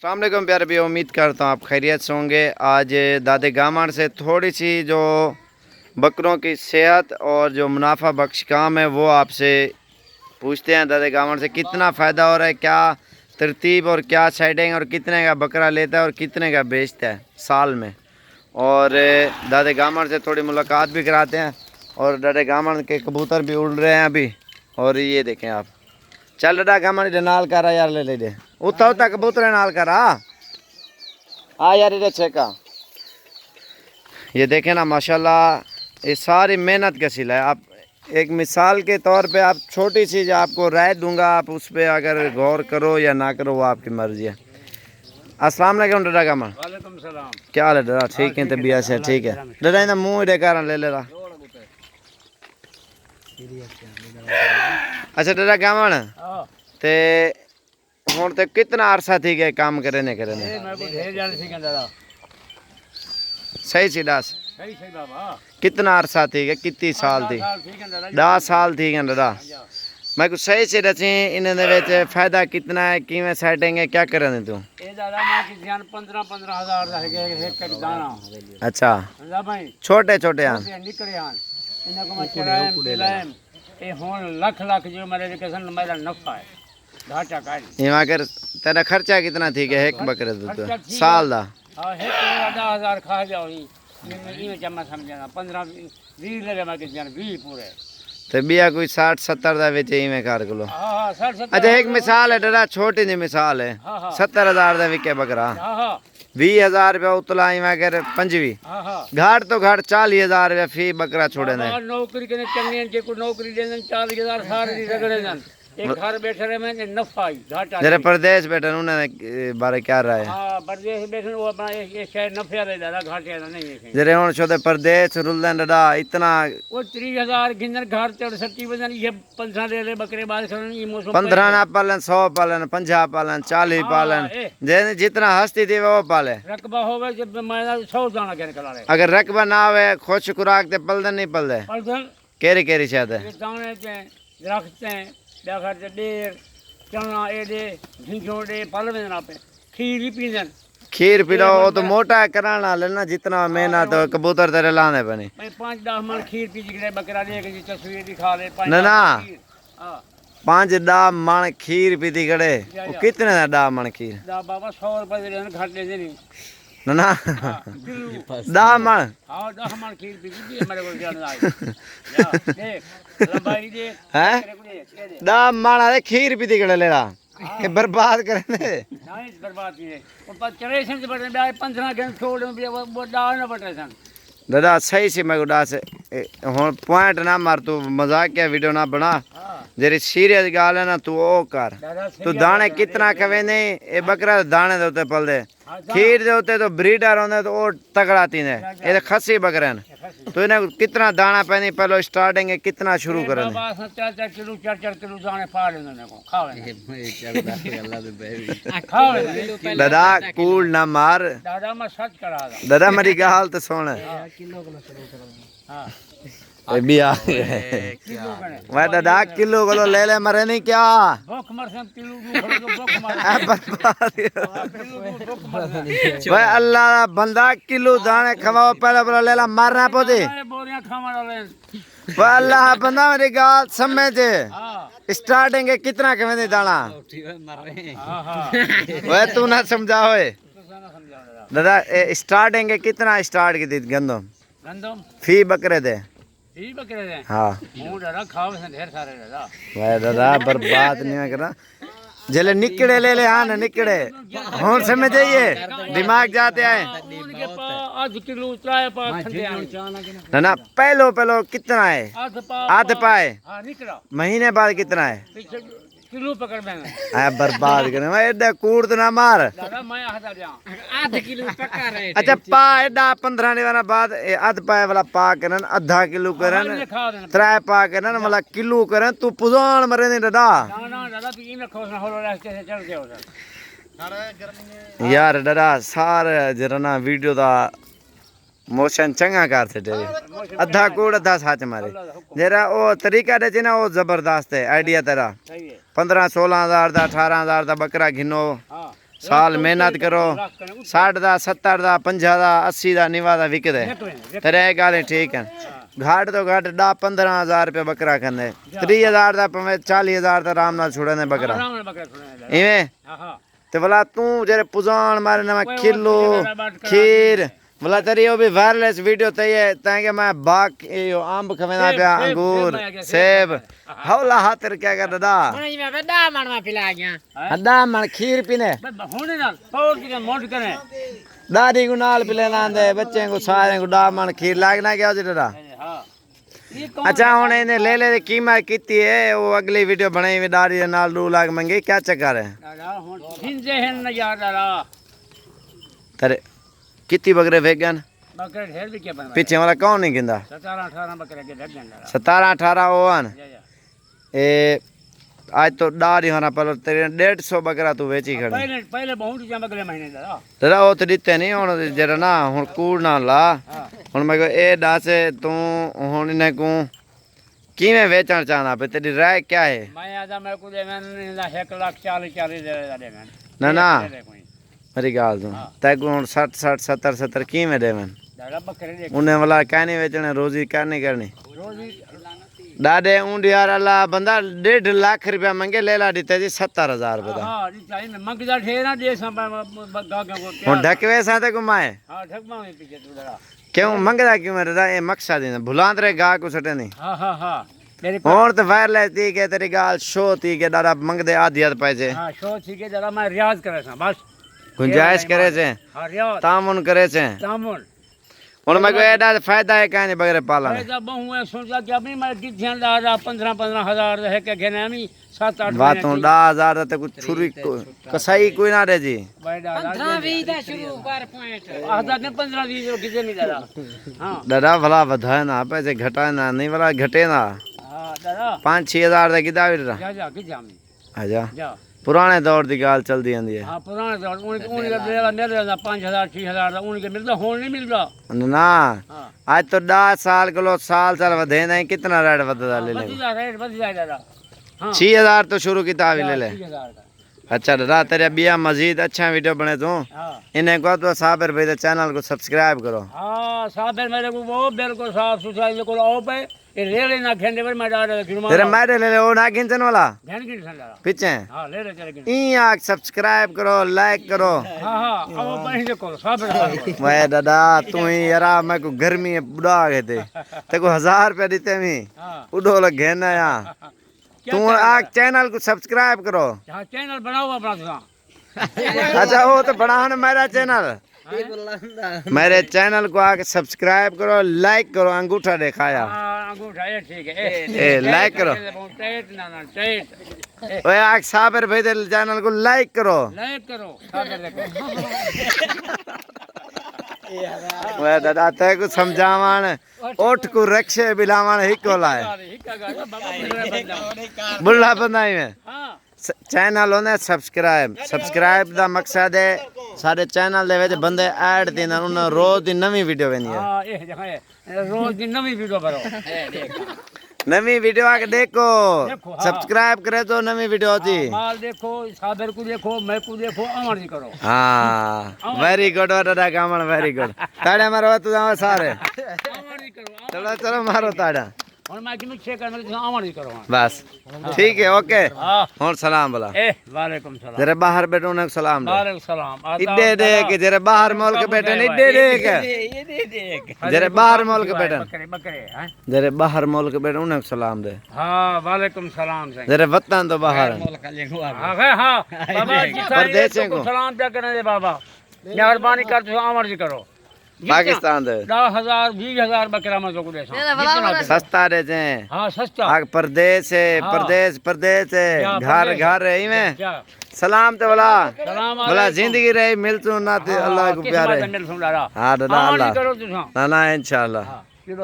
अस्सलाम वालेकुम प्यारे भाई, उम्मीद करता हूँ आप खैरियत से होंगे। आज दादे गामण से थोड़ी सी जो बकरों की सेहत और जो मुनाफा बख्श काम है वो आपसे पूछते हैं। दादे गामण से कितना फ़ायदा हो रहा है, क्या तरतीब और क्या सेटिंग, और कितने का बकरा लेता है और कितने का बेचता है साल में। और दादे गामण से थोड़ी मुलाकात भी कराते हैं। और दादे गामण के कबूतर भी उड़ रहे हैं अभी। और ये देखें आप, चल डा गामण इधर नाल करा यार, ले ले दे उता उता कबूतर नाल करा आ यार इधर चेका। ये देखें ना माशाल्लाह, ये सारी मेहनत का सिला है। आप एक मिसाल के तौर पे आप छोटी सी जो आपको राय दूंगा, आप उस पर अगर गौर करो या ना करो वो आपकी मर्जी है। अस्सलाम वालेकुम डरा गामण। वालेकुम सलाम। क्या हाल है डरा? ठीक है, तबीयत से ठीक है डरा? इधर मुँह इधर कारण ले रहा। अच्छा डरा गामण ते हुण ते कितना अरसा थी गया काम करे ने सही सी दस कितना अरसा थी गया, कितनी साल थी? 10 साल थी गया डरा। मैं कुछ सही से दसी इन्हें दे विच फायदा कितना है, किवें सेटिंग है, क्या करे तू? अच्छा छोटे छोटे अगर तेरा खर्चा कितना थी गया एक बकरे दूध साल दा? तो बिया कोई 60-70 का विच इवें कर किलो। अच्छा एक मिसाल है डरा, छोटी जी मिसाल है, 70,000 का विके बकरा, 20,000 रुपया उतला इवें अगर 25 घाट तो घाट 40,000 रुपया फी बकरा छोड़े ने। नौकरी के चंगी नौकरी दे 40,000 सारे रगड़े जन एक घर बैठे रहे में नफा ही घाटा। जरा प्रदेश बैठे उन्होंने बारे क्या रहा है? हां प्रदेश बैठे वो अपना एक शहर नफा ले दादा घाटे नहीं है। जरे हुन छोटे प्रदेश रुलन डा इतना वो 30,000 गिनर घर ते 70 बजन ये 15 ले ले बकरे बाज करन ये मौसम 15 ना पालन, 100 पालन, 50 पालन, 40 पालन, जे जितना हस्ती थी वो पाले। रकबा होवे जब मैं 100 दाना के निकला ले। अगर रकबा ना होवे खुश खुराक ते पलदन नहीं पलदे। पलदन केरी केरी शायद है दाने ते रखते हैं देखर ते डेर चना एडे झिंझोड़े पालवे ना पे खीर ही पीजन। खीर पिलो वो तो मोटा कराना लेना जितना मेहनत तो कबूतर तेरे लाने बने। मैं 5-10 मन खीर पी जिगरे बकरा लेके जी तस्वीर दिखा ले। ना ना 5-10 मन खीर पी दी गड़े वो कितने दा 10 मन खीर? दा बाबा 100 रुपए दे घाट ले दे नहीं ना ना 10 मन। हां 10 मन खीर पी दी मेरे को जान आई या देख लंबाई दे हैं 10 मन अरे खीर पी दी गड़े लेला ये बर्बाद करने नहीं बर्बाद है ऊपर चले से बटन बे 15 घंटे छोड़ वो डाल ना बटन सन दादा सही से मैं उड़ा से हुन पॉइंट ना मार, तू मजाकिया वीडियो ना बना, जरी सीरियस गाल है ना तू ओ कर। तू दाने कितना कवे नहीं ये बकरा दाने दे उते पल दे, खीर दे उते तो ब्रीडर होंदे तो ओ तगड़ा तीने ये तो खसी बकरे न। तो इन्हें कितना दाना पैनी पहले स्टार्टिंग है कितना शुरू करन? 4 किलो 4 किलो दाने पा लेने को खावे दादा कूल ना मार दादा मैं सच करा दादा मेरी गाल तो सुन। हां बिया मैं दादा किलो किलो ले ले मरे नहीं क्या भूख मर से किलो भूख मर भाई अल्लाह बंदा किलो दाने खवाओ पहले पहले ले ला मारना पौधे बोरियां खावा डाले भाई अल्लाह बंदा मेरी गाल समझ जे स्टार्टिंग है कितना कमे दे दाना भाई तू ना समझा होए दादा स्टार्टिंग है कितना स्टार्ट की दी गंदम फी बकरे दे हाँ ढेर सारे भाई दादा बर्बाद नहीं करना जले निकड़े ले ले। हाँ निकड़े हों समझ जाइए दिमाग जाते आए ना ना पहलो पहलो कितना है? आध पाए महीने बाद कितना है? किलो पकड़ में बर्बाद करने मैं एडा कूड़ तो ना मार आधा किलो पका रहे। अच्छा पा एडा 15 दिन बाद आध पाए वाला पा करन आधा किलो करन 3 पा करन वाला किलो करन तू पुजान मरे नहीं दादा यार दादा सारे जरा ना वीडियो दा मोशन चंगा कर छे अद्धा कूड़ अद्धा सच मारे जरा ओ तरीका दे ना वो जबरदस्त है आइडिया तेरा 15-16 हज़ार दा 18 हज़ार दा बकरा घिनो साल मेहनत करो 60 दा 70 दा 50 दा 80 दा 90 दा विकदे तेरे गाले ठीक है घाट तो घाट 10-15 हज़ार रुपया बकरा खंदे 30 हज़ार दा 40 हज़ार दा आराम नाल छुड़ने बकरा इवें ते भला तू जरे पुजान मारे ना किलो खीर भला तेरी वो भी वायरलेस वीडियो तय ताकि मैं बाग यो आंब खवेना पिया अंगूर सेब हौला हाथ क्या कर दादा अद्दा मन खीर पीने दादी को नाल पिले ना दे बच्चे को सारे को डा मन खीर लागना क्या दादा अच्छा हुन इन्हें ले ले कीमत कितनी है वो अगली वीडियो बनाई हुई दादी दे नाल 2 लाख मंगी क्या चक्कर है तेरे कितनी बकरे वेगन पीछे वाला कौन नहीं गिंदा 17-18 ओवन ए आज तो डारी होना पर तेरे 150 बकरा तू वेची खड़ी पहले बहुत बकरे महीने दादा वो तो दिते नहीं हुन जरा ना हुन कूड़ ना ला हुन मैं को ए दस तू हुन इने को किवें वेचण चाहना पे तेरी राय क्या है मैं आजा मैं को दे मैं 1,40,000 दे ना ना मेरी गाल तू तै को 60 70 किवें देवन उन्हें वाला कहनी वेचने रोजी करनी करनी डाडे ऊंड यार अल्लाह बंदा 1.5 लाख रुपया मंगे लेला दीते जी 70,000 रुपया हां मंगदा ठेरा दे हुन ढकवे साथे घुमाए हां ढकमा में पीछे तू जरा क्यों मंगदा क्यों मेरे दा ए मकसद है भुलांद रे गा को सटे नहीं हां तेरी और तो वायरलेस थी के तेरी गाल शो थी के दादा मंगदे आधी पैसे हां शो थी के जरा मैं रियाज करे सा बस गुंजाइश करे छे हां रियाज तामुन करे छे तामुन और मैं को एडा फायदा है काने बगैर पालन फायदा बहु है सोचा कि अभी मैं ध्यान दा 15 हज़ार है के घेने मी 7-8 बात हूं 10,000 तक कुछ छुरी कसाई कोई ना दे जी 15-20 दा शुरू कर पॉइंट आधा ने 15-20 जो किसे नहीं दादा हां दादा भला ਵਧਾए ना पैसे घटाए ना नहीं वाला घटे ना हां दादा 5-6 हज़ार दा किदा भी जा कि जामी आजा जा पुराने दौर की गाल चलती आंदी है हां पुराने दौर उनके मेरे 5,000 6,000 दा उनके मिलदा होन नहीं मिलदा ना आज तो 10 साल किलो साल वधे नहीं कितना रेट वधदा ले ले रेट वध जाए दादा हां 6,000 तो शुरू किताब ले ले 6,000 का अच्छा दादा तेरे बिया मजीद अच्छा वीडियो बने तू इन्हें को तो साबिर भाई के चैनल को सब्सक्राइब करो हां साबिर मेरे को वो बिल्कुल साफ सुथरा ये को आओ पे ये ले लेना खेंडे पर मैं डाल जुर्माना तेरे मारे ले ले वो ना गिनचन वाला ध्यान की संडा पीछे हां ले चले गिन ई आग सब्सक्राइब करो लाइक करो हां अब पहले देखो साबिर मैं दादा तू ही यार मैं को गर्मी है बुढ़ा गए थे ते को 1000 रुपया देते मी उडो लगे ना या तू आग चैनल को सब्सक्राइब करो हां चैनल बनाओ अपना तो अच्छा वो तो बढ़ाओ मेरा चैनल मेरे चैनल को आके सब्सक्राइब करो लाइक करो अंगूठा दिखाया अंगूठा ये ठीक है ए लाइक करो ओए आग साबिर भाई दे चैनल को लाइक करो साबिर देखो ओए दादा ते को समझावन ओठ को रक्षे बिलावन हिको लाए बुल्ला बनाई में चैनल होने सब्सक्राइब दा मकसद है सारे चैनल दे विच बंदे ऐड देना उन्हें रोज दी नवी वीडियो वेंदी है हां ये रोज दी नवी वीडियो करो नवी वीडियो आके देखो सब्सक्राइब करे तो नवी वीडियो होती माल देखो साबिर को देखो मैं को देखो अमर जी करो हां वेरी गुड दादा कामण वेरी गुड ताड़े मारो तू जाओ सारे अमर जी करो चलो चलो मारो ताड़ा और मैं कि चेक कर मैं अमर जी करो बस ठीक है ओके और सलाम बोला ए वालेकुम सलाम जरा बाहर बैठो ना सलाम दे वालेकुम सलाम इड्डे देख जरा बाहर मुल्क बैठे इड्डे देख ये देख जरा बाहर मुल्क बैठे बकरे हैं जरा बाहर मुल्क बैठे उन्हें सलाम दे हां वालेकुम सलाम सही जरा वतन तो बाहर हां बाबा जी परदेसियों को सलाम क्या करने दे बाबा मेहरबानी कर तो अमर जी करो पाकिस्तान दे 10,000 20,000 बकरा में जो को दे सस्ता रे जे हां सस्ता आग प्रदेश है प्रदेश है घर है इमे सलाम ते भला जिंदगी रही मिल तू ना ते अल्लाह को प्यारे हां हां दादा अल्लाह ना इंशाल्लाह